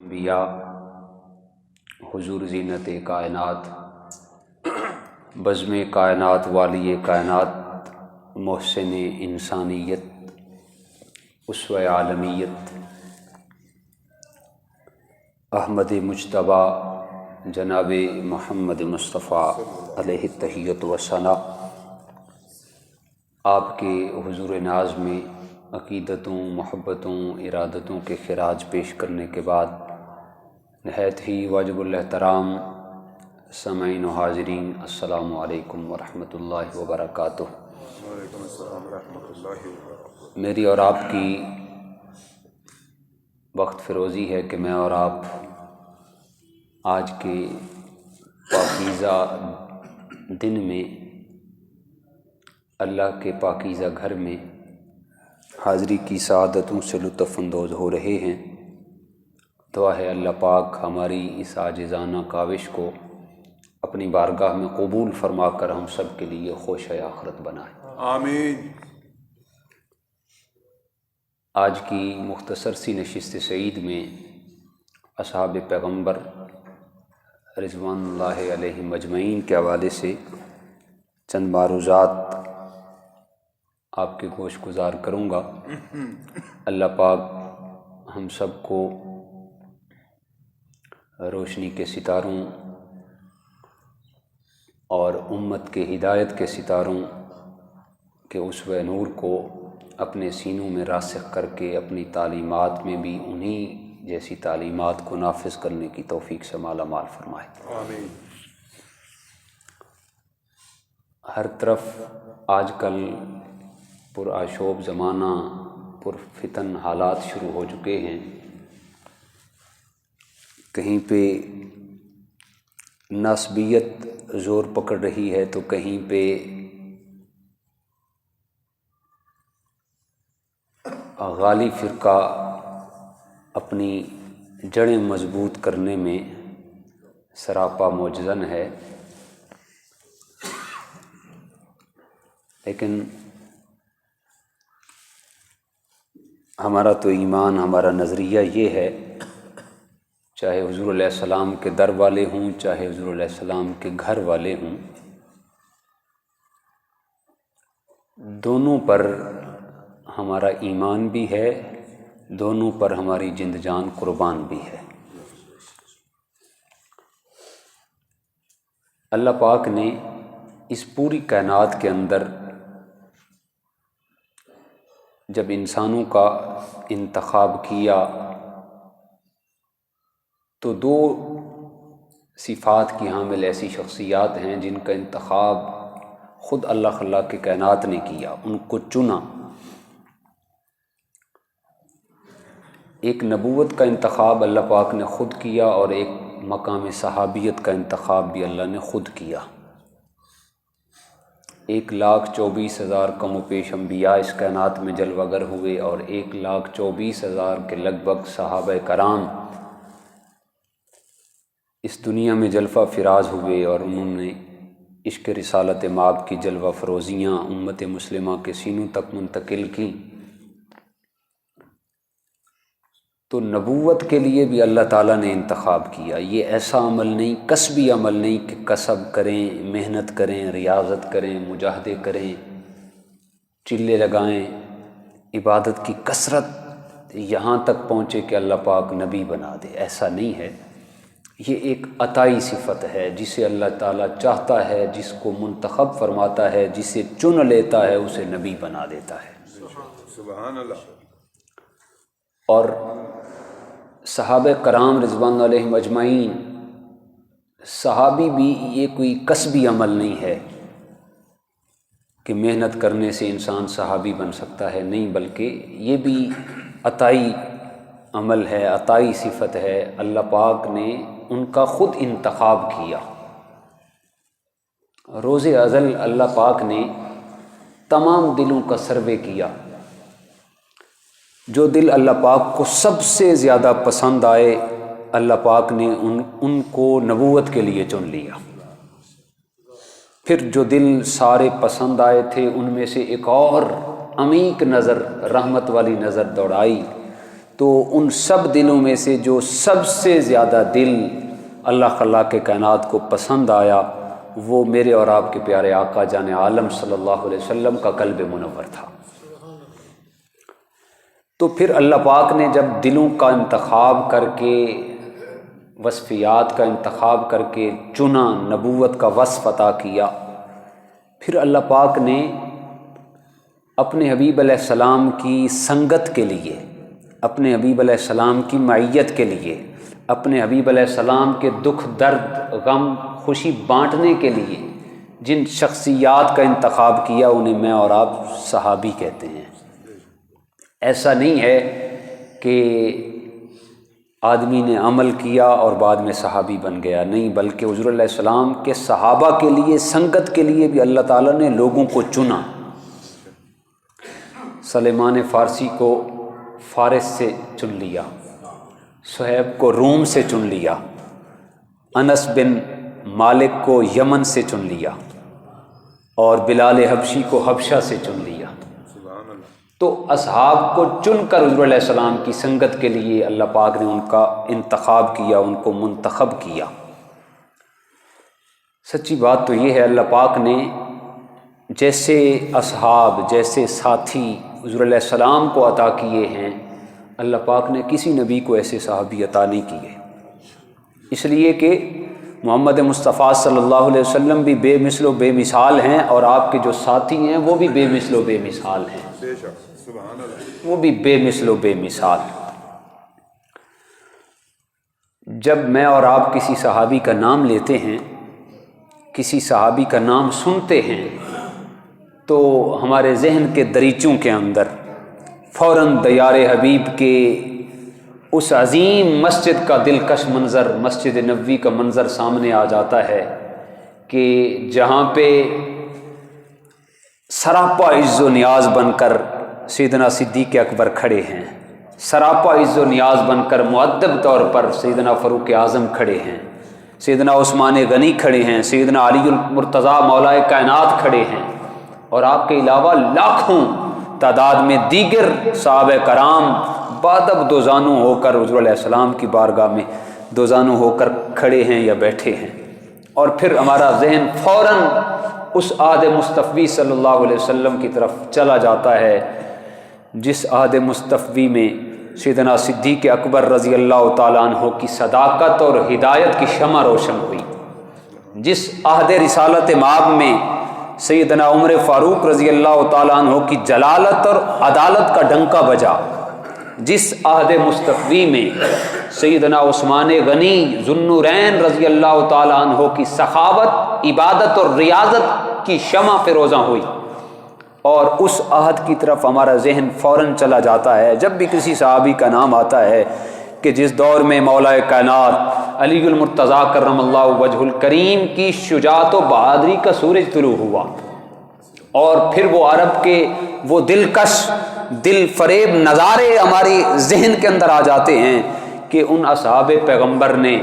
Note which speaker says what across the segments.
Speaker 1: انبیاء حضور زینت کائنات بزم کائنات والی کائنات محسن انسانیت اسوہ عالمیت احمد مجتبیٰ جناب محمد مصطفیٰ علیہ التحیۃ والثناء، آپ کے حضور ناز میں عقیدتوں، محبتوں، ارادتوں کے خراج پیش کرنے کے بعد نہایت ہی واجب الاحترام سامعین و حاضرین، السلام علیکم ورحمۃ اللہ وبرکاتہ۔
Speaker 2: وعلیکم السلام ورحمۃ اللہ وبرکاتہ۔
Speaker 1: میری اور آپ کی وقت فروزی ہے کہ میں اور آپ آج کے پاکیزہ دن میں اللہ کے پاکیزہ گھر میں حاضری کی سعادتوں سے لطف اندوز ہو رہے ہیں۔ دعا ہے اللہ پاک ہماری اس عاجزانہ کاوش کو اپنی بارگاہ میں قبول فرما کر ہم سب کے لیے خوش آخرت بنائے،
Speaker 2: آمین۔
Speaker 1: آج کی مختصر سی نشست سعید میں اصحاب پیغمبر رضوان اللہ علیہم اجمعین کے حوالے سے چند معروضات آپ کے گوش گزار کروں گا۔ اللہ پاک ہم سب کو روشنی کے ستاروں اور امت کے ہدایت کے ستاروں کے اسوہ نور کو اپنے سینوں میں راسخ کر کے اپنی تعلیمات میں بھی انہی جیسی تعلیمات کو نافذ کرنے کی توفیق سے مالا مال فرمائے،
Speaker 2: آمین۔
Speaker 1: ہر طرف آج کل پرآشوب زمانہ، پرفتن حالات شروع ہو چکے ہیں۔ کہیں پہ نسبیت زور پکڑ رہی ہے تو کہیں پہ غالی فرقہ اپنی جڑیں مضبوط کرنے میں سراپا معجزن ہے، لیکن ہمارا تو ایمان، ہمارا نظریہ یہ ہے، چاہے حضور علیہ السلام کے در والے ہوں، چاہے حضور علیہ السلام کے گھر والے ہوں، دونوں پر ہمارا ایمان بھی ہے، دونوں پر ہماری جند جان قربان بھی ہے۔ اللہ پاک نے اس پوری کائنات کے اندر جب انسانوں کا انتخاب کیا تو دو صفات کی حامل ایسی شخصیات ہیں جن کا انتخاب خود اللہ خلاق کے کائنات نے کیا، ان کو چنا۔ ایک نبوت کا انتخاب اللہ پاک نے خود کیا اور ایک مقام صحابیت کا انتخاب بھی اللہ نے خود کیا۔ 1,24,000 کم و بیش انبیاء اس کائنات میں جلوہ گر ہوئے اور 1,24,000 کے لگ بھگ صحابہ کرام اس دنیا میں جلوہ فراز ہوئے اور انہوں نے عشق رسالت مآب کی جلوہ فروزیاں امت مسلمہ کے سینوں تک منتقل کی۔ تو نبوت کے لیے بھی اللہ تعالیٰ نے انتخاب کیا۔ یہ ایسا عمل نہیں، کسبی عمل نہیں کہ کسب کریں، محنت کریں، ریاضت کریں، مجاہدے کریں، چلے لگائیں، عبادت کی کثرت یہاں تک پہنچے کہ اللہ پاک نبی بنا دے، ایسا نہیں ہے۔ یہ ایک عطائی صفت ہے، جسے اللہ تعالیٰ چاہتا ہے، جس کو منتخب فرماتا ہے، جسے چن لیتا ہے، اسے نبی بنا دیتا ہے۔
Speaker 2: سبحان اللہ۔
Speaker 1: اور صحابہ کرام رضوان علیہم اجمعین، صحابی بھی یہ کوئی کسبی عمل نہیں ہے کہ محنت کرنے سے انسان صحابی بن سکتا ہے، نہیں، بلکہ یہ بھی عطائی عمل ہے، عطائی صفت ہے۔ اللہ پاک نے ان کا خود انتخاب کیا۔ روز ازل اللہ پاک نے تمام دلوں کا سروے کیا، جو دل اللہ پاک کو سب سے زیادہ پسند آئے اللہ پاک نے ان کو نبوت کے لیے چن لیا۔ پھر جو دل سارے پسند آئے تھے ان میں سے ایک اور عمیق نظر، رحمت والی نظر دوڑائی تو ان سب دلوں میں سے جو سب سے زیادہ دل اللہ خلاق کائنات کو پسند آیا وہ میرے اور آپ کے پیارے آقا جان عالم صلی اللہ علیہ وسلم کا قلب منور تھا۔ تو پھر اللہ پاک نے جب دلوں کا انتخاب کر کے، وصفیات کا انتخاب کر کے چنا، نبوت کا وصف عطا کیا، پھر اللہ پاک نے اپنے حبیب علیہ السلام کی سنگت کے لیے، اپنے حبیب علیہ السلام کی معیت کے لیے، اپنے حبیب علیہ السلام کے دکھ درد غم خوشی بانٹنے کے لیے جن شخصیات کا انتخاب کیا انہیں میں اور آپ صحابی کہتے ہیں۔ ایسا نہیں ہے کہ آدمی نے عمل کیا اور بعد میں صحابی بن گیا، نہیں، بلکہ حضور علیہ السلام کے صحابہ کے لیے، سنگت کے لیے بھی اللہ تعالیٰ نے لوگوں کو چنا۔ سلیمان فارسی کو فارس سے چن لیا، صہیب کو روم سے چن لیا، انس بن مالک کو یمن سے چن لیا، اور بلال حبشی کو حبشہ سے چن لیا۔ تو اصحاب کو چن کر حضور علیہ السلام کی سنگت کے لیے اللہ پاک نے ان کا انتخاب کیا، ان کو منتخب کیا۔ سچی بات تو یہ ہے، اللہ پاک نے جیسے اصحاب، جیسے ساتھی حضور علیہ السلام کو عطا کیے ہیں، اللہ پاک نے کسی نبی کو ایسے صحابی عطا نہیں کیے، اس لیے کہ محمد مصطفیٰ صلی اللہ علیہ وسلم بھی بے مثل و بے مثال ہیں، اور آپ کے جو ساتھی ہیں وہ بھی بے مثل و بے مثال ہیں، وہ بھی بے مثل و بے مثال۔ جب میں اور آپ کسی صحابی کا نام لیتے ہیں، کسی صحابی کا نام سنتے ہیں، تو ہمارے ذہن کے دریچوں کے اندر فوراً دیار حبیب کے اس عظیم مسجد کا دلکش منظر، مسجد نبوی کا منظر سامنے آ جاتا ہے کہ جہاں پہ سراپا عز و نیاز بن کر سیدنا صدیق اکبر کھڑے ہیں، سراپا عز و نیاز بن کر مؤدب طور پر سیدنا فاروق اعظم کھڑے ہیں، سیدنا عثمان غنی کھڑے ہیں، سیدنا علی المرتضیٰ مولا کائنات کھڑے ہیں، اور آپ کے علاوہ لاکھوں تعداد میں دیگر صحابہ کرام بادب دوزانو ہو کر حضور علیہ السلام کی بارگاہ میں دوزانو ہو کر کھڑے ہیں یا بیٹھے ہیں۔ اور پھر ہمارا ذہن فوراً اس عہد مصطفی صلی اللہ علیہ وسلم کی طرف چلا جاتا ہے، جس عہد مصطفی میں سیدنا صدیق اکبر رضی اللہ تعالیٰ عنہ کی صداقت اور ہدایت کی شمع روشن ہوئی، جس عہد رسالت مآب میں سیدنا عمر فاروق رضی اللہ تعالیٰ عنہ کی جلالت اور عدالت کا ڈنکا بجا، جس عہد مصطفی میں سیدنا عثمان غنی ذوالنورین رضی اللہ تعالیٰ عنہ کی سخاوت، عبادت اور ریاضت کی شمع فروزاں ہوئی، اور اس عہد کی طرف ہمارا ذہن فوراً چلا جاتا ہے جب بھی کسی صحابی کا نام آتا ہے کہ جس دور میں مولا کائنات علی المرتضیٰ کرم اللہ وجہ الکریم کی شجاعت و بہادری کا سورج طلوع ہوا، اور پھر وہ عرب کے وہ دلکش، دل فریب نظارے ہماری ذہن کے اندر آ جاتے ہیں کہ ان اصحاب پیغمبر نے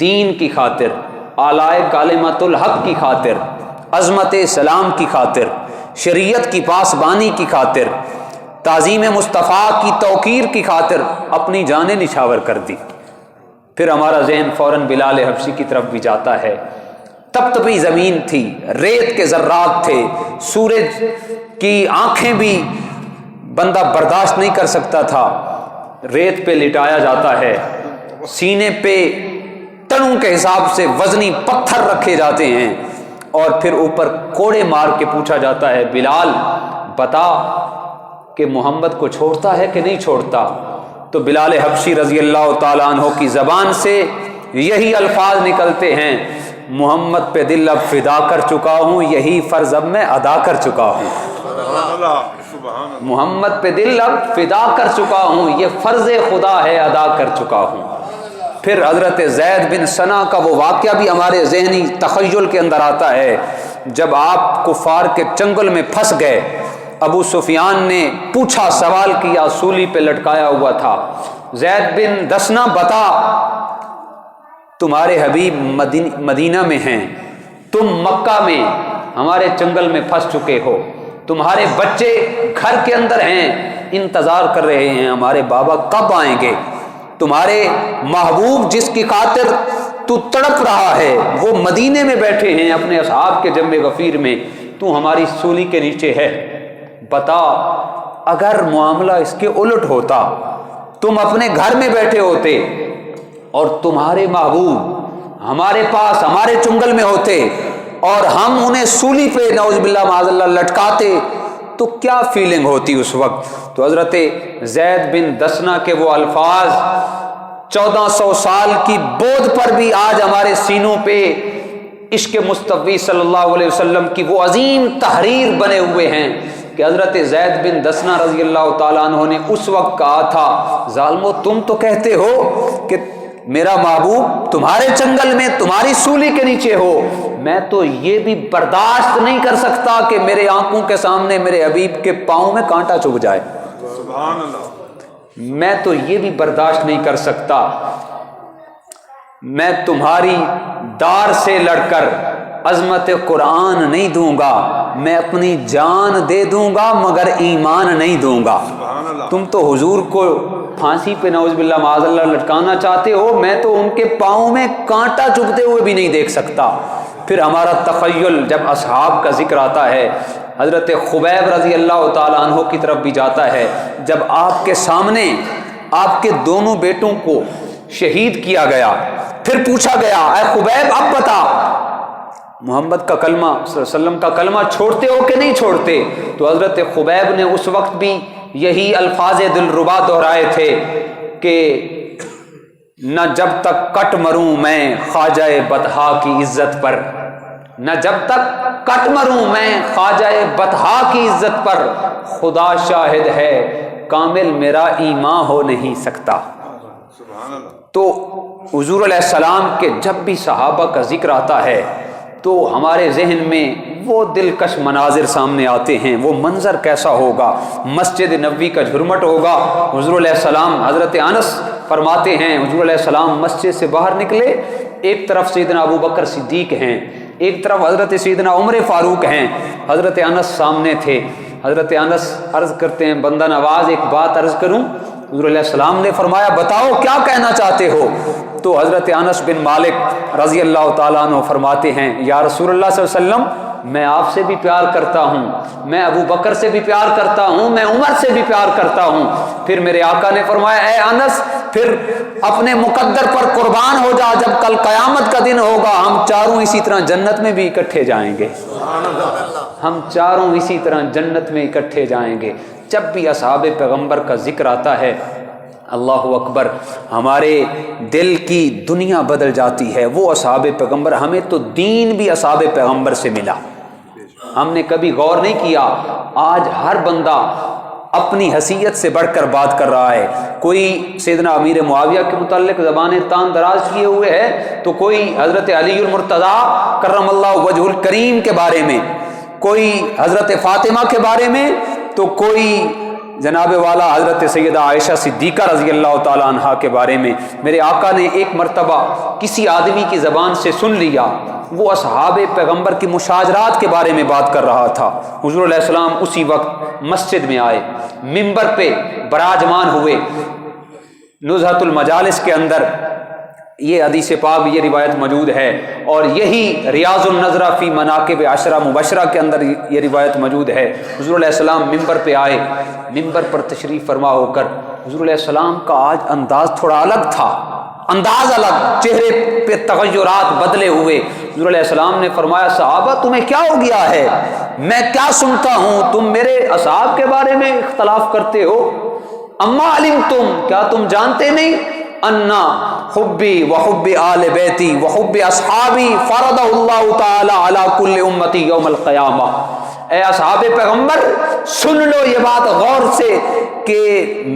Speaker 1: دین کی خاطر، اعلی کلمۃ الحق کی خاطر، عظمت اسلام کی خاطر، شریعت کی پاسبانی کی خاطر، تعظیم مصطفیٰ کی توقیر کی خاطر اپنی جانیں نچھاور کر دی۔ پھر ہمارا ذہن فوراً بلال حبشی کی طرف بھی جاتا ہے، تپتپی زمین تھی، ریت کے ذرات تھے، سورج کی آنکھیں بھی بندہ برداشت نہیں کر سکتا تھا، ریت پہ لٹایا جاتا ہے، سینے پہ ٹنوں کے حساب سے وزنی پتھر رکھے جاتے ہیں، اور پھر اوپر کوڑے مار کے پوچھا جاتا ہے بلال بتا کہ محمد کو چھوڑتا ہے کہ نہیں چھوڑتا؟ تو بلال حبشی رضی اللہ تعالیٰ عنہ کی زبان سے یہی الفاظ نکلتے ہیں، محمد پہ دل اب فدا کر چکا ہوں، یہی فرض اب میں ادا کر چکا ہوں۔ محمد پہ دل اب فدا کر چکا ہوں، یہ فرض خدا ہے، ادا کر چکا ہوں۔ پھر حضرت زید بن ثنا کا وہ واقعہ بھی ہمارے ذہنی تخیل کے اندر آتا ہے، جب آپ کفار کے چنگل میں پھنس گئے، ابو سفیان نے پوچھا، سوال کیا، سولی پہ لٹکایا ہوا تھا، زید بن دسنا بتا تمہارے حبیب مدینہ میں ہیں، تم مکہ میں ہمارے چنگل میں پھنس چکے ہو، تمہارے بچے گھر کے اندر ہیں، انتظار کر رہے ہیں ہمارے بابا کب آئیں گے، تمہارے محبوب جس کی خاطر تو تڑپ رہا ہے وہ مدینے میں بیٹھے ہیں اپنے اصحاب کے جنب غفیر میں، تو ہماری سولی کے نیچے ہے۔ بتا اگر معاملہ اس کے الٹ ہوتا، تم اپنے گھر میں بیٹھے ہوتے اور تمہارے محبوب ہمارے پاس ہمارے چنگل میں ہوتے اور ہم انہیں سولی پہ نعوذ باللہ معاذ اللہ لٹکاتے، تو کیا فیلنگ ہوتی اس وقت؟ تو حضرت زید بن دسنہ کے وہ الفاظ 1400 سال کی بود پر بھی آج ہمارے سینوں پہ عشق مصطفی صلی اللہ علیہ وسلم کی وہ عظیم تحریر بنے ہوئے ہیں کہ حضرت زید بن دسنہ رضی اللہ تعالیٰ عنہ نے اس وقت کہا تھا، ظالمو تم تو کہتے ہو کہ میرا محبوب تمہارے چنگل میں تمہاری سولی کے نیچے ہو، میں تو یہ بھی برداشت نہیں کر سکتا کہ میرے آنکھوں کے سامنے میرے حبیب کے پاؤں میں کانٹا چبھ جائے،
Speaker 2: سبحان اللہ،
Speaker 1: میں تو یہ بھی برداشت نہیں کر سکتا، میں تمہاری دار سے لڑ کر عظمت قرآن نہیں دوں گا، میں اپنی جان دے دوں گا مگر ایمان نہیں دوں گا۔
Speaker 2: سبحان اللہ،
Speaker 1: تم تو حضور کو پھانسی پہ نعوذ باللہ معاذ اللہ لٹکانا چاہتے ہو، میں تو ان کے پاؤں میں کانٹا چبھتے ہوئے بھی نہیں دیکھ سکتا۔ پھر ہمارا تخیل جب اصحاب کا ذکر آتا ہے، حضرت خبیب رضی اللہ تعالیٰ عنہ کی طرف بھی جاتا ہے، جب آپ کے سامنے آپ کے دونوں بیٹوں کو شہید کیا گیا، پھر پوچھا گیا اے خبیب اب بتا محمد کا کلمہ صلی اللہ علیہ وسلم کا کلمہ چھوڑتے ہو کہ نہیں چھوڑتے؟ تو حضرت خبیب نے اس وقت بھی یہی الفاظ دلربا دہرائے تھے کہ نہ جب تک کٹ مروں میں خواجہ بطحا کی عزت پر، نہ جب تک کٹ مروں میں خواجہ بطحا کی عزت پر، خدا شاہد ہے کامل میرا ایمان ہو نہیں سکتا۔
Speaker 2: سبحان اللہ،
Speaker 1: تو حضور علیہ السلام کے جب بھی صحابہ کا ذکر آتا ہے تو ہمارے ذہن میں وہ دلکش مناظر سامنے آتے ہیں۔ وہ منظر کیسا ہوگا؟ مسجد نبوی کا جھرمٹ ہوگا۔ حضور علیہ السلام، حضرت انس فرماتے ہیں حضور علیہ السلام مسجد سے باہر نکلے، ایک طرف سیدنا ابو بکر صدیق ہیں، ایک طرف حضرت سیدنا عمر فاروق ہیں، حضرت انس سامنے تھے۔ حضرت انس عرض کرتے ہیں بندہ نواز ایک بات عرض کروں؟ حضور علیہ السلام نے فرمایا بتاؤ کیا کہنا چاہتے ہو؟ تو حضرت انس بن مالک رضی اللہ تعالیٰ عنہ فرماتے ہیں یا رسول اللہ صلی اللہ علیہ وسلم میں آپ سے بھی پیار کرتا ہوں، میں ابو بکر سے بھی پیار کرتا ہوں، میں عمر سے بھی پیار کرتا ہوں۔ پھر میرے آقا نے فرمایا اے انس پھر اپنے مقدر پر قربان ہو جا، جب کل قیامت کا دن ہوگا ہم چاروں اسی طرح جنت میں بھی اکٹھے جائیں گے، ہم چاروں اسی طرح جنت میں اکٹھے جائیں گے۔ جب بھی اصحاب پیغمبر کا ذکر آتا ہے اللہ اکبر، ہمارے دل کی دنیا بدل جاتی ہے۔ وہ اصحاب پیغمبر، ہمیں تو دین بھی اصحاب پیغمبر سے ملا، ہم نے کبھی غور نہیں کیا۔ آج ہر بندہ اپنی حیثیت سے بڑھ کر بات کر رہا ہے، کوئی سیدنا امیر معاویہ کے متعلق زبانیں تان دراز کیے ہوئے ہے، تو کوئی حضرت علی المرتضیٰ کرم اللہ وجہ الکریم کے بارے میں، کوئی حضرت فاطمہ کے بارے میں، تو کوئی جناب والا حضرت سیدہ عائشہ صدیقہ رضی اللہ تعالیٰ عنہا کے بارے میں۔ میرے آقا نے ایک مرتبہ کسی آدمی کی زبان سے سن لیا، وہ اصحاب پیغمبر کی مشاجرات کے بارے میں بات کر رہا تھا۔ حضور علیہ السلام اسی وقت مسجد میں آئے، منبر پہ براجمان ہوئے، نزہۃ المجالس کے اندر یہ حدیث پاک یہ روایت موجود ہے، اور یہی ریاض النظرہ فی مناقب عشرہ مبشرہ کے اندر یہ روایت موجود ہے۔ حضور علیہ السلام منبر پہ آئے، منبر پر تشریف فرما ہو کر حضور علیہ السلام کا آج انداز تھوڑا الگ تھا، انداز الگ، چہرے پہ تغیرات بدلے ہوئے۔ حضور علیہ السلام نے فرمایا صحابہ تمہیں کیا ہو گیا ہے؟ میں کیا سنتا ہوں تم میرے اصحاب کے بارے میں اختلاف کرتے ہو؟ اما علمتم، کیا تم جانتے نہیں انا حبی وحب آل بیتی وحب اصحابی فرض اللہ تعالی علی کل امتی یوم القیامہ۔ اے اصحاب پیغمبر سن لو یہ بات غور سے کہ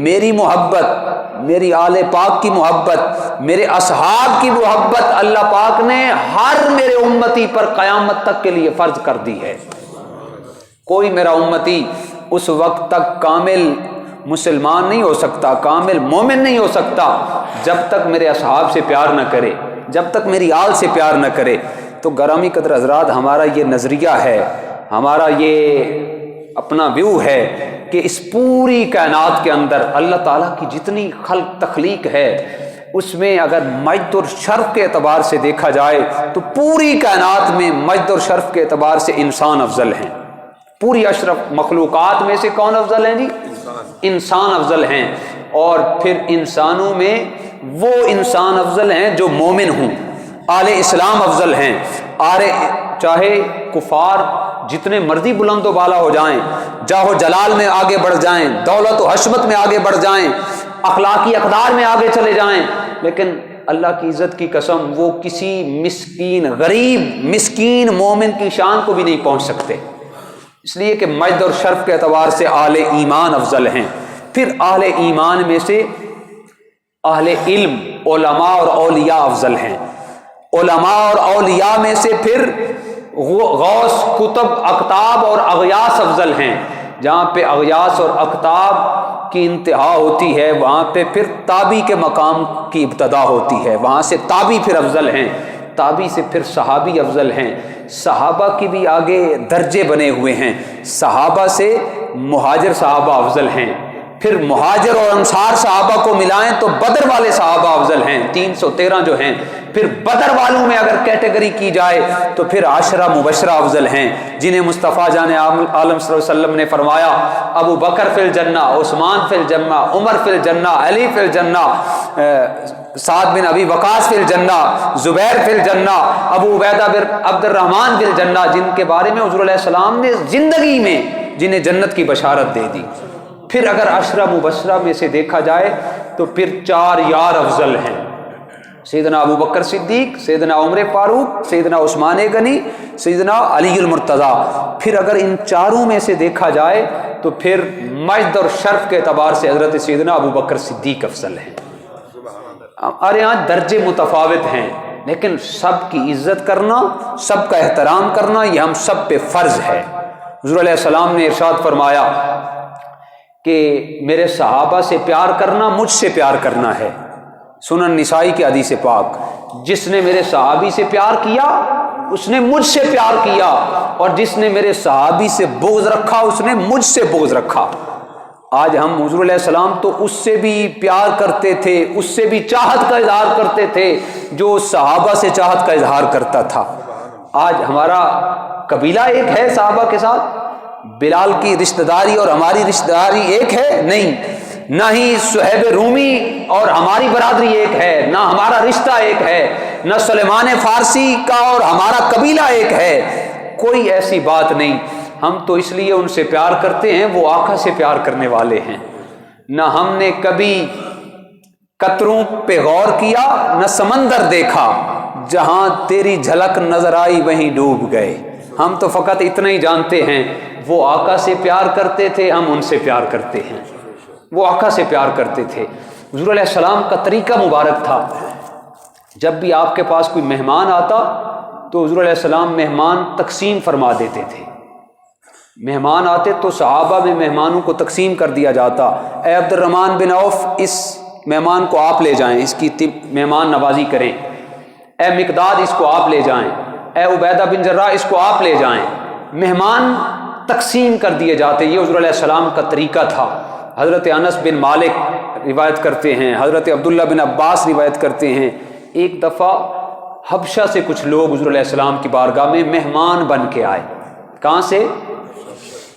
Speaker 1: میری محبت، میری آل پاک کی محبت، میرے اصحاب کی محبت اللہ پاک نے ہر میرے امتی پر قیامت تک کے لیے فرض کر دی ہے۔ کوئی میرا امتی اس وقت تک کامل مسلمان نہیں ہو سکتا، کامل مومن نہیں ہو سکتا جب تک میرے اصحاب سے پیار نہ کرے، جب تک میری آل سے پیار نہ کرے۔ تو گرامی قدر حضرات، ہمارا یہ نظریہ ہے، ہمارا یہ اپنا ویو ہے کہ اس پوری کائنات کے اندر اللہ تعالیٰ کی جتنی تخلیق ہے اس میں اگر مجد اور شرف کے اعتبار سے دیکھا جائے تو پوری کائنات میں مجد اور شرف کے اعتبار سے انسان افضل ہیں. پوری اشرف مخلوقات میں سے کون افضل ہیں جی؟ انسان افضل ہیں. اور پھر انسانوں میں وہ انسان افضل ہیں جو مومن ہوں. اہل اسلام افضل ہیں. چاہے کفار جتنے مرضی بلند و بالا ہو جائیں، جاہ و جلال میں آگے بڑھ جائیں، دولت و حشمت میں آگے بڑھ جائیں، اخلاقی اقدار میں آگے چلے جائیں، لیکن اللہ کی عزت کی قسم وہ کسی مسکین غریب مسکین مومن کی شان کو بھی نہیں پہنچ سکتے. اس لیے کہ مجد اور شرف کے اعتبار سے اہل ایمان افضل ہیں. پھر اہل ایمان میں سے اہل علم علماء اور اولیاء افضل ہیں. علماء اور اولیاء میں سے پھر غوث کتب اقطاب اور اغیاث افضل ہیں. جہاں پہ اغیاث اور اقطاب کی انتہا ہوتی ہے وہاں پہ پھر تابی کے مقام کی ابتدا ہوتی ہے، وہاں سے تابی پھر افضل ہیں. تابی سے پھر صحابی افضل ہیں. صحابہ کی بھی آگے درجے بنے ہوئے ہیں. صحابہ سے مہاجر صحابہ افضل ہیں. پھر مہاجر اور انصار صحابہ کو ملائیں تو بدر والے صحابہ افضل ہیں، 313 جو ہیں. پھر بدر والوں میں اگر کیٹیگری کی جائے تو پھر 10 مبشرہ افضل ہیں، جنہیں مصطفیٰ جان عالم صلی اللہ علیہ وسلم نے فرمایا ابو بکر فی الجنہ، عثمان فی الجنہ، عمر فی الجنہ، علی فی الجنہ، سعد بن ابی وقاص فی الجنہ، زبیر فی الجنہ، ابو عبیدہ بن عبد الرحمن فی الجنہ، جن کے بارے میں حضور علیہ السلام نے زندگی میں جنہیں جنت کی بشارت دے دی. پھر اگر 10 مبشرہ میں سے دیکھا جائے تو پھر 4 یار افضل ہیں، سیدنا ابو بکر صدیق، سیدنا عمر فاروق، سیدنا عثمان غنی، سیدنا علی المرتضیٰ. پھر اگر ان چاروں میں سے دیکھا جائے تو پھر مجد اور شرف کے اعتبار سے حضرت سیدنا ابو بکر صدیق افضل ہیں. ہمارے یہاں درجے متفاوت ہیں لیکن سب کی عزت کرنا، سب کا احترام کرنا یہ ہم سب پہ فرض ہے. حضور علیہ السلام نے ارشاد فرمایا کہ میرے صحابہ سے پیار کرنا مجھ سے پیار کرنا ہے. سنن نسائی کی حدیث پاک، جس نے میرے صحابی سے پیار کیا اس نے مجھ سے پیار کیا، اور جس نے میرے صحابی سے بغض رکھا اس نے مجھ سے بغض رکھا. آج ہم حضور علیہ السلام تو اس سے بھی پیار کرتے تھے، اس سے بھی چاہت کا اظہار کرتے تھے جو صحابہ سے چاہت کا اظہار کرتا تھا. آج ہمارا قبیلہ ایک ہے صحابہ کے ساتھ، بلال کی رشتہ داری اور ہماری رشتہ داری ایک ہے؟ نہیں. نہ ہی صہیب رومی اور ہماری برادری ایک ہے، نہ ہمارا رشتہ ایک ہے، نہ سلیمان فارسی کا اور ہمارا قبیلہ ایک ہے. کوئی ایسی بات نہیں. ہم تو اس لیے ان سے پیار کرتے ہیں وہ آقا سے پیار کرنے والے ہیں. نہ ہم نے کبھی قطروں پہ غور کیا نہ سمندر دیکھا، جہاں تیری جھلک نظر آئی وہیں ڈوب گئے. ہم تو فقط اتنا ہی جانتے ہیں وہ آقا سے پیار کرتے تھے، ہم ان سے پیار کرتے ہیں. وہ آقا سے پیار کرتے تھے. حضور علیہ السلام کا طریقہ مبارک تھا، جب بھی آپ کے پاس کوئی مہمان آتا تو حضور علیہ السلام مہمان تقسیم فرما دیتے تھے. مہمان آتے تو صحابہ میں مہمانوں کو تقسیم کر دیا جاتا. اے عبد الرحمن بن عوف اس مہمان کو آپ لے جائیں، اس کی مہمان نوازی کریں. اے مقداد اس کو آپ لے جائیں. اے عبیدہ بن جراح اس کو آپ لے جائیں. مہمان تقسیم کر دیے جاتے. یہ حضور علیہ السلام کا طریقہ تھا. حضرت انس بن مالک روایت کرتے ہیں، حضرت عبداللہ بن عباس روایت کرتے ہیں، ایک دفعہ حبشہ سے کچھ لوگ حضور علیہ السلام کی بارگاہ میں مہمان بن کے آئے. کہاں سے؟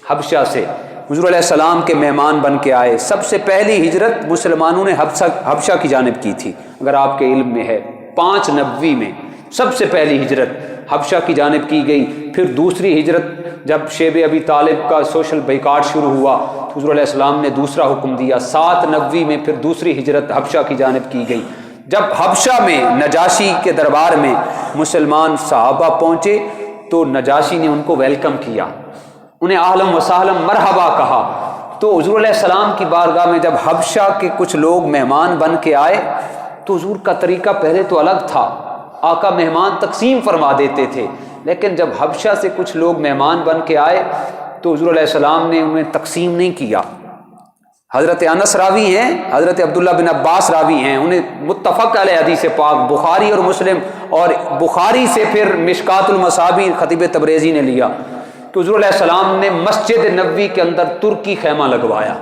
Speaker 1: حبشہ سے. حضور علیہ السلام کے مہمان بن کے آئے. سب سے پہلی ہجرت مسلمانوں نے حبشہ کی جانب کی تھی، اگر آپ کے علم میں ہے. 5 نبوی میں سب سے پہلی ہجرت حبشہ کی جانب کی گئی. پھر دوسری ہجرت جب شیب ابی طالب کا سوشل بائیکاٹ شروع ہوا تو حضور علیہ السلام نے دوسرا حکم دیا. 7 نبوی میں پھر دوسری ہجرت حبشہ کی جانب کی گئی. جب حبشہ میں نجاشی کے دربار میں مسلمان صحابہ پہنچے تو نجاشی نے ان کو ویلکم کیا، انہیں اہلا و سہلا مرحبا کہا. تو حضور علیہ السلام کی بارگاہ میں جب حبشہ کے کچھ لوگ مہمان بن کے آئے تو حضور کا طریقہ پہلے تو الگ تھا. آقا مہمان تقسیم فرما دیتے تھے، لیکن جب حبشہ سے کچھ لوگ مہمان بن کے آئے تو حضور علیہ السلام نے انہیں تقسیم نہیں کیا. حضرت انس راوی ہیں، حضرت عبداللہ بن عباس راوی ہیں، انہیں متفق علیہ حدیث پاک بخاری اور مسلم، اور بخاری سے پھر مشکات المصابیح خطیب تبریزی نے لیا کہ حضور علیہ السلام نے مسجد نبوی کے اندر ترکی خیمہ لگوایا.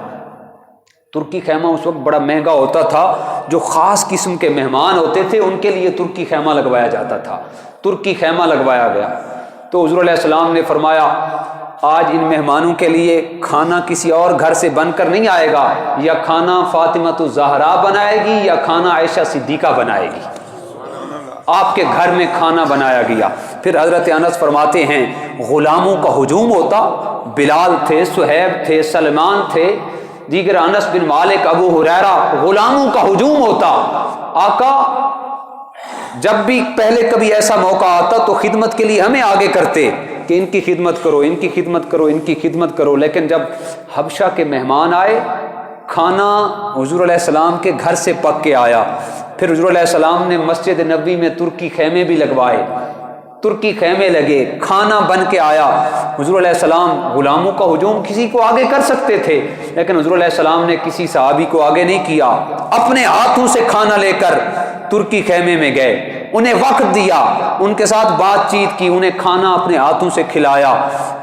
Speaker 1: ترکی خیمہ اس وقت بڑا مہنگا ہوتا تھا، جو خاص قسم کے مہمان ہوتے تھے ان کے لیے ترکی خیمہ لگوایا جاتا تھا. ترکی خیمہ لگوایا گیا. تو حضور علیہ السلام نے فرمایا آج ان مہمانوں کے لیے کھانا کسی اور گھر سے بن کر نہیں آئے گا، یا کھانا فاطمہ الزہرا بنائے گی یا کھانا عائشہ صدیقہ بنائے گی. آپ کے گھر میں کھانا بنایا گیا. پھر حضرت انس فرماتے ہیں غلاموں کا ہجوم ہوتا، بلال تھے، صہیب تھے، سلمان تھے، دیگر انس بن مالک، ابو ہریرہ، غلاموں کا ہجوم ہوتا. آقا جب بھی پہلے کبھی ایسا موقع آتا تو خدمت کے لیے ہمیں آگے کرتے کہ ان کی خدمت کرو، ان کی خدمت کرو، ان کی خدمت کرو. لیکن جب حبشہ کے مہمان آئے، کھانا حضور علیہ السلام کے گھر سے پک کے آیا. پھر حضور علیہ السلام نے مسجد نبوی میں ترکی خیمے بھی لگوائے، ترکی خیمے لگے، کھانا بن کے آیا. حضور علیہ السلام غلاموں کا ہجوم کسی کو آگے کر سکتے تھے، لیکن حضور علیہ السلام نے کسی صحابی کو آگے نہیں کیا. اپنے ہاتھوں سے کھانا لے کر ترکی خیمے میں گئے، انہیں وقت دیا، ان کے ساتھ بات چیت کی، انہیں کھانا اپنے ہاتھوں سے کھلایا.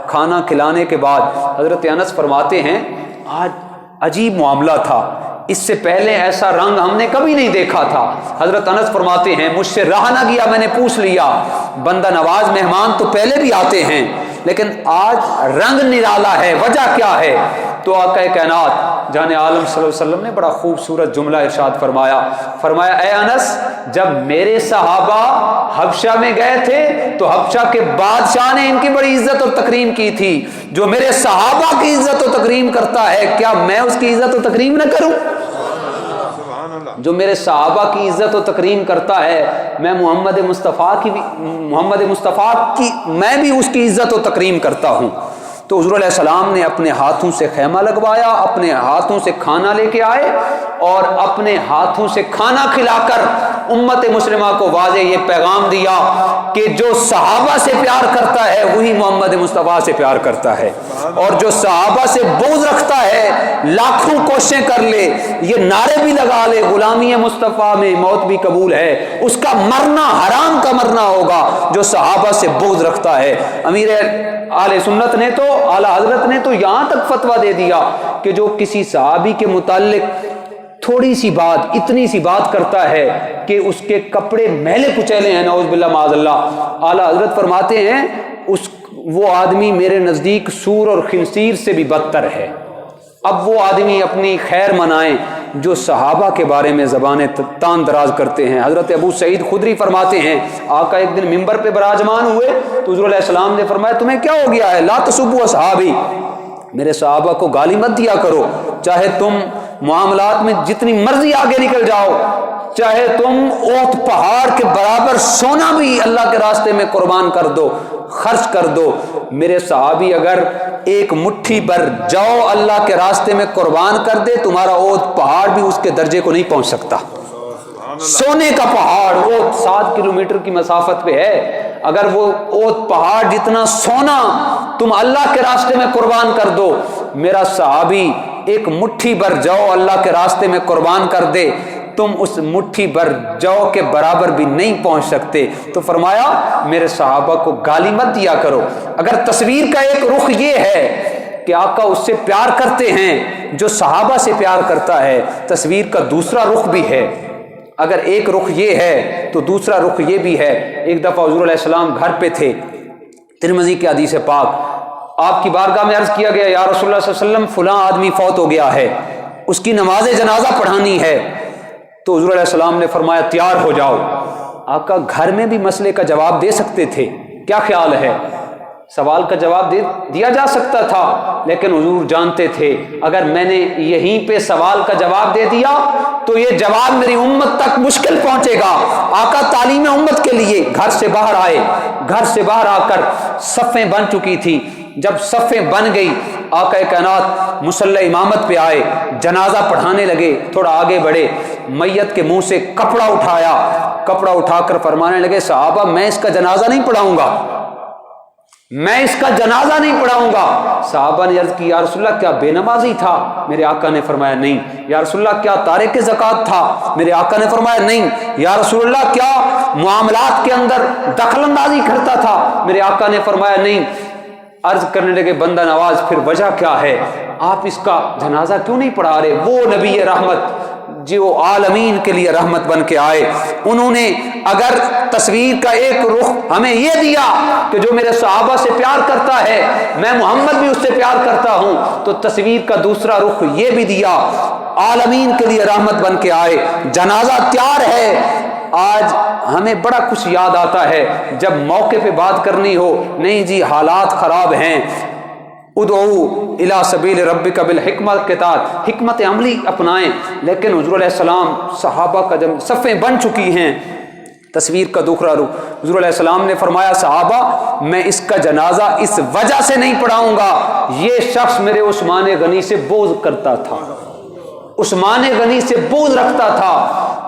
Speaker 1: کھانا کھلانے کے بعد حضرت انس فرماتے ہیں آج عجیب معاملہ تھا، اس سے پہلے ایسا رنگ ہم نے کبھی نہیں دیکھا تھا. حضرت انس فرماتے ہیں مجھ سے رہا نہ گیا، میں نے پوچھ لیا، بندہ نواز مہمان تو پہلے بھی آتے ہیں لیکن آج رنگ نرالا ہے، وجہ کیا ہے؟ تو آقا کائنات جان عالم صلی اللہ علیہ وسلم نے بڑا خوبصورت جملہ ارشاد فرمایا اے انس، جب میرے صحابہ حبشہ میں گئے تھے تو حبشہ کے بادشاہ نے ان کی بڑی عزت و تکریم کی تھی. جو میرے صحابہ کی عزت و تکریم کرتا ہے، کیا میں اس کی عزت و تکریم نہ کروں؟ جو میرے صحابہ کی عزت و تکریم کرتا ہے، میں محمد مصطفیٰ کی میں بھی اس کی عزت و تکریم کرتا ہوں. تو حضور علیہ السلام نے اپنے ہاتھوں سے خیمہ لگوایا، اپنے ہاتھوں سے کھانا لے کے آئے اور اپنے ہاتھوں سے کھانا کھلا کر امت مسلمہ کو واضح یہ پیغام دیا کہ جو صحابہ سے پیار کرتا ہے وہی محمد مصطفیٰ سے پیار کرتا ہے، اور جو صحابہ سے بغض رکھتا ہے لاکھوں کوششیں کر لے، یہ نعرے بھی لگا لے غلامی مصطفیٰ میں موت بھی قبول ہے، اس کا مرنا حرام کا مرنا ہوگا جو صحابہ سے بغض رکھتا ہے. امیر اہل سنت نے تو، اعلیٰ حضرت نے تو یہاں تک فتویٰ دے دیا کہ جو کسی صحابی کے متعلق تھوڑی سی بات، اتنی سی بات کرتا ہے کہ اس کے کپڑے میلے کچیلے ہیں، نعوذ باللہ معاذ اللہ، اعلیٰ حضرت فرماتے ہیں وہ آدمی میرے نزدیک سور اور خنزیر سے بھی بدتر ہے. اب وہ آدمی اپنی خیر منائیں جو صحابہ کے بارے میں زبانیں تان دراز کرتے ہیں. حضرت ابو سعید خدری فرماتے ہیں آقا ایک دن ممبر پہ براجمان ہوئے تو حضور علیہ السلام نے فرمایا تمہیں کیا ہو گیا ہے؟ لا تسبوا اصحابی، میرے صحابہ کو گالی مت دیا کرو، چاہے تم معاملات میں جتنی مرضی آگے نکل جاؤ، چاہے تم اوت پہاڑ کے برابر سونا بھی اللہ کے راستے میں قربان کر دو، خرچ کر دو، میرے صحابی اگر ایک مٹھی بھر جاؤ اللہ کے راستے میں قربان کر دے، تمہارا اوت پہاڑ بھی اس کے درجے کو نہیں پہنچ سکتا. سونے کا پہاڑ وہ 7 کلومیٹر کی مسافت پہ ہے، اگر وہ اوت پہاڑ جتنا سونا تم اللہ کے راستے میں قربان کر دو، میرا صحابی ایک مٹھی بھر جاؤ اللہ کے راستے میں قربان کر دے، تم اس مٹھی بھر جو کے برابر بھی نہیں پہنچ سکتے. تو فرمایا میرے صحابہ کو گالی مت دیا کرو. اگر تصویر کا ایک رخ یہ ہے کہ آقا اس سے پیار کرتے ہیں جو صحابہ سے پیار کرتا ہے، تصویر کا دوسرا رخ بھی ہے. اگر ایک رخ یہ ہے تو دوسرا رخ یہ بھی ہے. ایک دفعہ حضور علیہ السلام گھر پہ تھے، ترمذی کی حدیث پاک، آپ کی بارگاہ میں عرض کیا گیا یا رسول اللہ صلی اللہ علیہ وسلم فلاں آدمی فوت ہو گیا ہے، اس کی نماز جنازہ پڑھانی ہے. تو حضور علیہ السلام نے فرمایا تیار ہو جاؤ. آقا گھر میں بھی مسئلے کا جواب دے سکتے تھے، کیا خیال ہے؟ سوال کا جواب دیا جا سکتا تھا، لیکن حضور جانتے تھے اگر میں نے یہیں پہ سوال کا جواب دے دیا تو یہ جواب میری امت تک مشکل پہنچے گا. آقا تعلیم امت کے لیے گھر سے باہر آئے، گھر سے باہر آ کر صفیں بن چکی تھی. جب صفیں بن گئی آقا کائنات مصلی امامت پہ آئے، جنازہ پڑھانے لگے. تھوڑا آگے بڑھے، میت کے منہ سے کپڑا اٹھایا، کپڑا اٹھا کر فرمانے لگے صحابہ میں اس کا جنازہ نہیں پڑھاؤں گا، میں اس کا جنازہ نہیں پڑھاؤں گا. صحابہ نے عرض کی یا رسول اللہ کیا بے نمازی تھا؟ میرے آقا نے فرمایا نہیں. یا رسول اللہ کیا تارک زکوٰۃ تھا؟ میرے آقا نے فرمایا نہیں. یا رسول اللہ کیا معاملات کے اندر دخل اندازی کرتا تھا؟ میرے آقا نے فرمایا نہیں. عرض کرنے لگے بندہ نواز پھر وجہ کیا ہے، آپ اس کا جنازہ کیوں نہیں پڑھا رہے؟ وہ نبی رحمت جو عالمین کے لیے رحمت بن کے آئے، انہوں نے اگر تصویر کا ایک رخ ہمیں یہ دیا کہ جو میرے صحابہ سے پیار کرتا ہے میں محمد بھی اس سے پیار کرتا ہوں، تو تصویر کا دوسرا رخ یہ بھی دیا، عالمین کے لیے رحمت بن کے آئے، جنازہ تیار ہے۔ آج ہمیں بڑا کچھ یاد آتا ہے جب موقع پہ بات کرنی ہو، نہیں جی حالات خراب ہیں، ادعو الی سبیل ربک بالحکمت کے تحت حکمت عملی اپنائیں، لیکن حضور علیہ السلام صحابہ کا جب صفیں بن چکی ہیں، تصویر کا دوسرا رخ، حضور علیہ السلام نے فرمایا صحابہ میں اس کا جنازہ اس وجہ سے نہیں پڑھاؤں گا، یہ شخص میرے عثمان غنی سے بغض کرتا تھا، عثمان غنی سے بغض رکھتا تھا،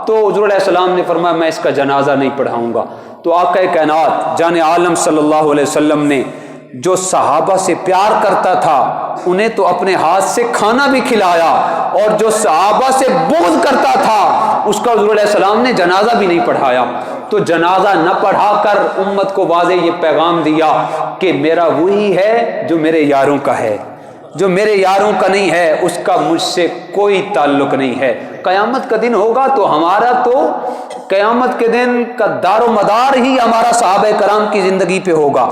Speaker 1: تو حضور علیہ السلام نے فرمایا میں اس کا جنازہ نہیں پڑھاؤں گا۔ تو آقا کائنات جان عالم صلی اللہ علیہ وسلم نے جو صحابہ سے پیار کرتا تھا انہیں تو اپنے ہاتھ سے کھانا بھی کھلایا، اور جو صحابہ سے بغض کرتا تھا اس کا حضور علیہ السلام نے جنازہ بھی نہیں پڑھایا۔ تو جنازہ نہ پڑھا کر امت کو واضح یہ پیغام دیا کہ میرا وہی ہے جو میرے یاروں کا ہے، جو میرے یاروں کا نہیں ہے اس کا مجھ سے کوئی تعلق نہیں ہے۔ قیامت کا دن ہوگا تو ہمارا تو قیامت کے دن کا دار و مدار ہی ہمارا صحابہ کرام کی زندگی پہ ہوگا۔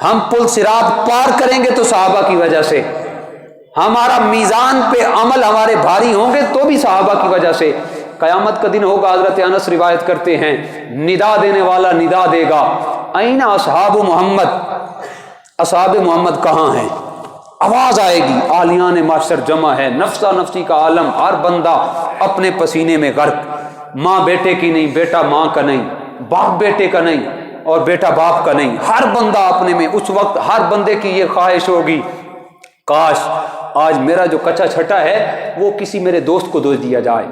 Speaker 1: ہم پل صراط پار کریں گے تو صحابہ کی وجہ سے، ہمارا میزان پہ عمل ہمارے بھاری ہوں گے تو بھی صحابہ کی وجہ سے۔ قیامت کا دن ہوگا، حضرت انس روایت کرتے ہیں ندا دینے والا ندا دے گا این اصحاب محمد، اصحاب محمد کہاں ہیں؟ آواز آئے گی، عالیان معاشر جمع ہے، نفسا نفسی کا عالم، ہر بندہ اپنے پسینے میں غرق، ماں بیٹے کی نہیں، بیٹا ماں کا نہیں، باپ بیٹے کا نہیں اور بیٹا باپ کا نہیں، ہر بندہ اپنے میں۔ اس وقت ہر بندے کی یہ خواہش ہوگی کاش آج میرا جو کچا چھٹا ہے وہ کسی میرے دوست کو دے دیا جائے،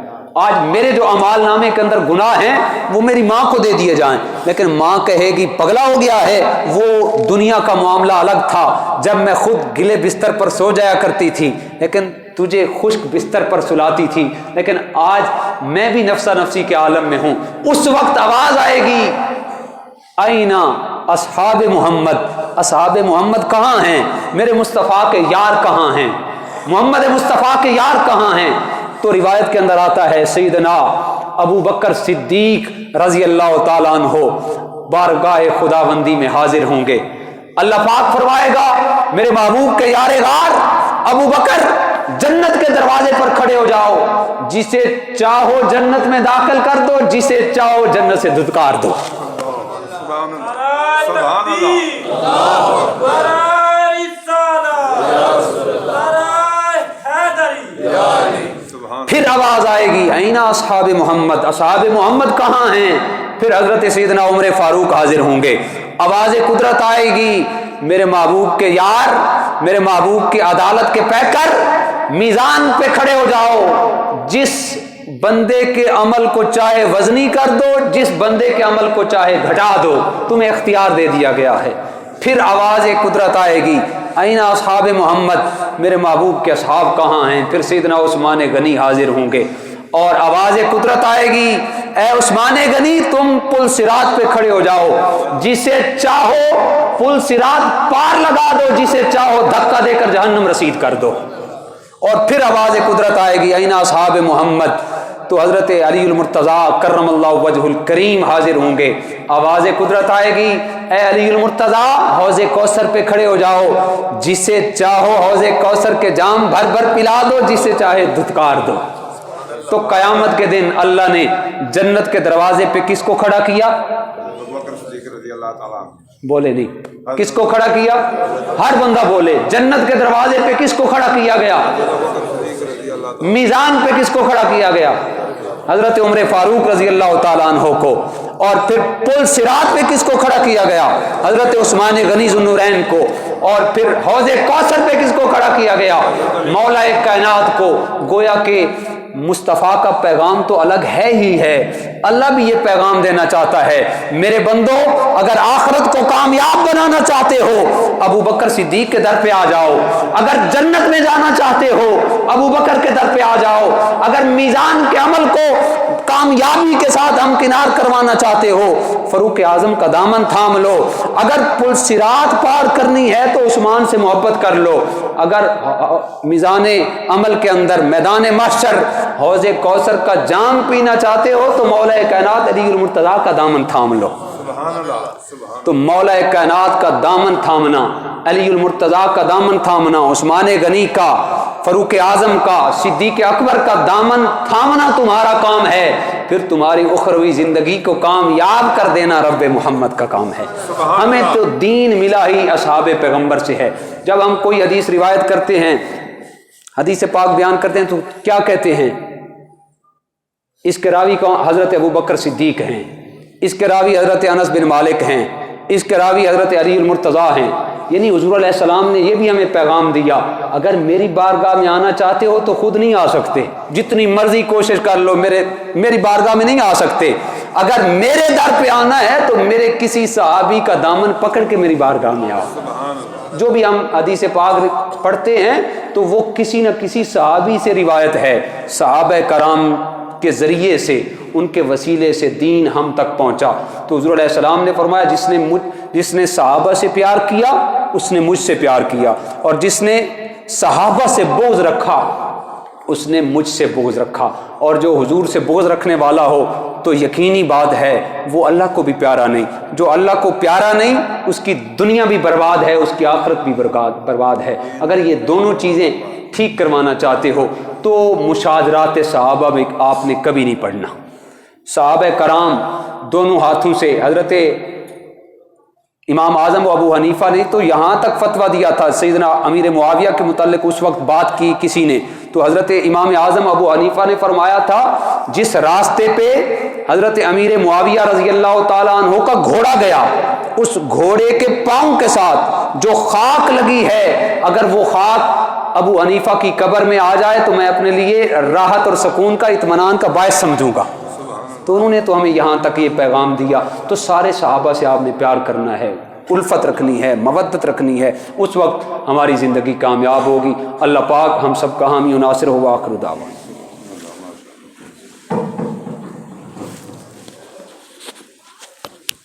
Speaker 1: آج میرے جو اعمال نامے کے اندر گناہ ہیں وہ میری ماں کو دے دیے جائیں۔ لیکن ماں کہے گی پگلا ہو گیا ہے، وہ دنیا کا معاملہ الگ تھا، جب میں خود گلے بستر پر سو جایا کرتی تھی لیکن تجھے خشک بستر پر سلاتی تھی، لیکن آج میں بھی نفسا نفسی کے عالم میں ہوں۔ اس وقت آواز آئے گی اینا اصحاب محمد، اصحاب محمد کہاں ہیں؟ میرے مصطفیٰ کے یار کہاں ہیں؟ محمد مصطفیٰ کے یار کہاں ہیں؟ تو روایت کے اندر آتا ہے سیدنا ابو بکر صدیق رضی اللہ تعالیٰ عنہ بارگاہ خداوندی میں حاضر ہوں گے۔ اللہ پاک فرمائے گا میرے محبوب کے یار غار ابو بکر جنت کے دروازے پر کھڑے ہو جاؤ، جسے چاہو جنت میں داخل کر دو، جسے چاہو جنت سے دھتکار دو۔ پھر آواز آئے گی اینا اصحاب محمد، اصحاب محمد کہاں ہیں؟ پھر حضرت سیدنا عمر فاروق حاضر ہوں گے، آواز قدرت آئے گی میرے محبوب کے یار، میرے محبوب کی عدالت کے پیکر میزان پہ کھڑے ہو جاؤ، جس بندے کے عمل کو چاہے وزنی کر دو، جس بندے کے عمل کو چاہے گھٹا دو، تمہیں اختیار دے دیا گیا ہے۔ پھر آواز قدرت آئے گی این اصحاب محمد، میرے محبوب کے اصحاب کہاں ہیں؟ پھر سیدنا عثمان غنی حاضر ہوں گے اور آواز قدرت آئے گی اے عثمان غنی تم پل صراط پہ کھڑے ہو جاؤ، جسے چاہو پل صراط پار لگا دو، جسے چاہو دھکا دے کر جہنم رسید کر دو۔ اور پھر آواز قدرت آئے گی این اصحاب محمد، تو حضرت علی المرتضیٰ کرم اللہ وجہ الکریم حاضر ہوں گے، آواز قدرت آئے گی اے علی المرتضیٰ حوض کوثر پہ کھڑے ہو جاؤ، جسے چاہو حوض کوثر کے جام بھر بھر پلا دو، جسے چاہے دھتکار دو۔ تو قیامت کے دن اللہ نے جنت کے دروازے پہ کس کو کھڑا کیا؟ بولے نہیں، کس کو کھڑا کیا؟ ہر بندہ بولے۔ جنت کے دروازے پہ کس کو کھڑا کیا گیا؟ میزان پہ کس کو کھڑا کیا گیا؟ حضرت عمر فاروق رضی اللہ تعالیٰ عنہ کو۔ اور پھر پل صراط پہ کس کو کھڑا کیا گیا؟ حضرت عثمان غنی ذو النورین کو۔ اور پھر حوض کوثر پہ کس کو کھڑا کیا گیا؟ مولا کائنات کو۔ گویا کہ مصطفیٰ کا پیغام تو الگ ہے ہی ہے، اللہ بھی یہ پیغام دینا چاہتا ہے میرے بندو اگر آخرت کو کامیاب بنانا چاہتے ہو ابو بکر صدیق کے در پہ آ جاؤ، اگر جنت میں جانا چاہتے ہو ابو بکر کے در پہ آ جاؤ، اگر میزان کے عمل کو کامیابی کے ساتھ ہمکنار کروانا چاہتے ہو فاروق اعظم کا دامن تھام لو، اگر پل صراط پار کرنی ہے تو عثمان سے محبت کر لو، اگر میزان عمل کے اندر میدان محشر حوض کوثر کا جام پینا چاہتے ہو تو مولا کائنات علی المرتضیٰ کا دامن تھام لو۔
Speaker 2: سبحان اللہ، سبحان
Speaker 1: تو مولا کائنات کا دامن تھامنا، علی المرتضیٰ کا دامن تھامنا، عثمان غنی کا، فاروق اعظم کا، صدیق اکبر کا دامن تھامنا تمہارا کام ہے، پھر تمہاری اخروی زندگی کو کامیاب کر دینا رب محمد کا کام ہے۔ ہمیں تو دین ملا ہی اصحاب پیغمبر سے ہے۔ جب ہم کوئی حدیث روایت کرتے ہیں، حدیث پاک بیان کرتے ہیں تو کیا کہتے ہیں؟ اس کے راوی کو حضرت ابو بکر صدیق ہیں، اس کے راوی حضرت انس بن مالک ہیں، اس کے راوی حضرت علی المرتضیٰ ہیں۔ یعنی حضور علیہ السلام نے یہ بھی ہمیں پیغام دیا، اگر میری بارگاہ میں آنا چاہتے ہو تو خود نہیں آ سکتے، جتنی مرضی کوشش کر لو میری بارگاہ میں نہیں آ سکتے، اگر میرے در پہ آنا ہے تو میرے کسی صحابی کا دامن پکڑ کے میری بارگاہ میں آؤ۔ جو بھی ہم حدیث پاک پڑھتے ہیں تو وہ کسی نہ کسی صحابی سے روایت ہے، صحابہ کرام کے ذریعے سے، ان کے وسیلے سے دین ہم تک پہنچا۔ تو حضور علیہ السلام نے فرمایا جس نے صحابہ سے پیار کیا اس نے مجھ سے پیار کیا، اور جس نے صحابہ سے بغض رکھا اس نے مجھ سے بغض رکھا، اور جو حضور سے بغض رکھنے والا ہو تو یقینی بات ہے وہ اللہ کو بھی پیارا نہیں، جو اللہ کو پیارا نہیں اس کی دنیا بھی برباد ہے، اس کی آخرت بھی برباد ہے۔ اگر یہ دونوں چیزیں ٹھیک کروانا چاہتے ہو تو مشاجرات صحابہ میں آپ نے کبھی نہیں پڑھنا۔ صحابہ کرام دونوں ہاتھوں سے، حضرت امام اعظم و ابو حنیفہ نے تو یہاں تک فتویٰ دیا تھا، سیدنا امیر معاویہ کے متعلق اس وقت بات کی کسی نے تو حضرت امام اعظم ابو حنیفہ نے فرمایا تھا جس راستے پہ حضرت امیر معاویہ رضی اللہ تعالیٰ عنہ کا گھوڑا گیا، اس گھوڑے کے پاؤں کے ساتھ جو خاک لگی ہے، اگر وہ خاک ابو حنیفہ کی قبر میں آ جائے تو میں اپنے لیے راحت اور سکون کا، اطمینان کا باعث سمجھوں گا۔ تو انہوں نے تو ہمیں یہاں تک یہ پیغام دیا۔ تو سارے صحابہ سے آپ نے پیار کرنا ہے، الفت رکھنی ہے، مودت رکھنی ہے، اس وقت ہماری زندگی کامیاب ہوگی۔ اللہ پاک ہم سب کا حامی و ناصر ہو۔ آخر دعوانا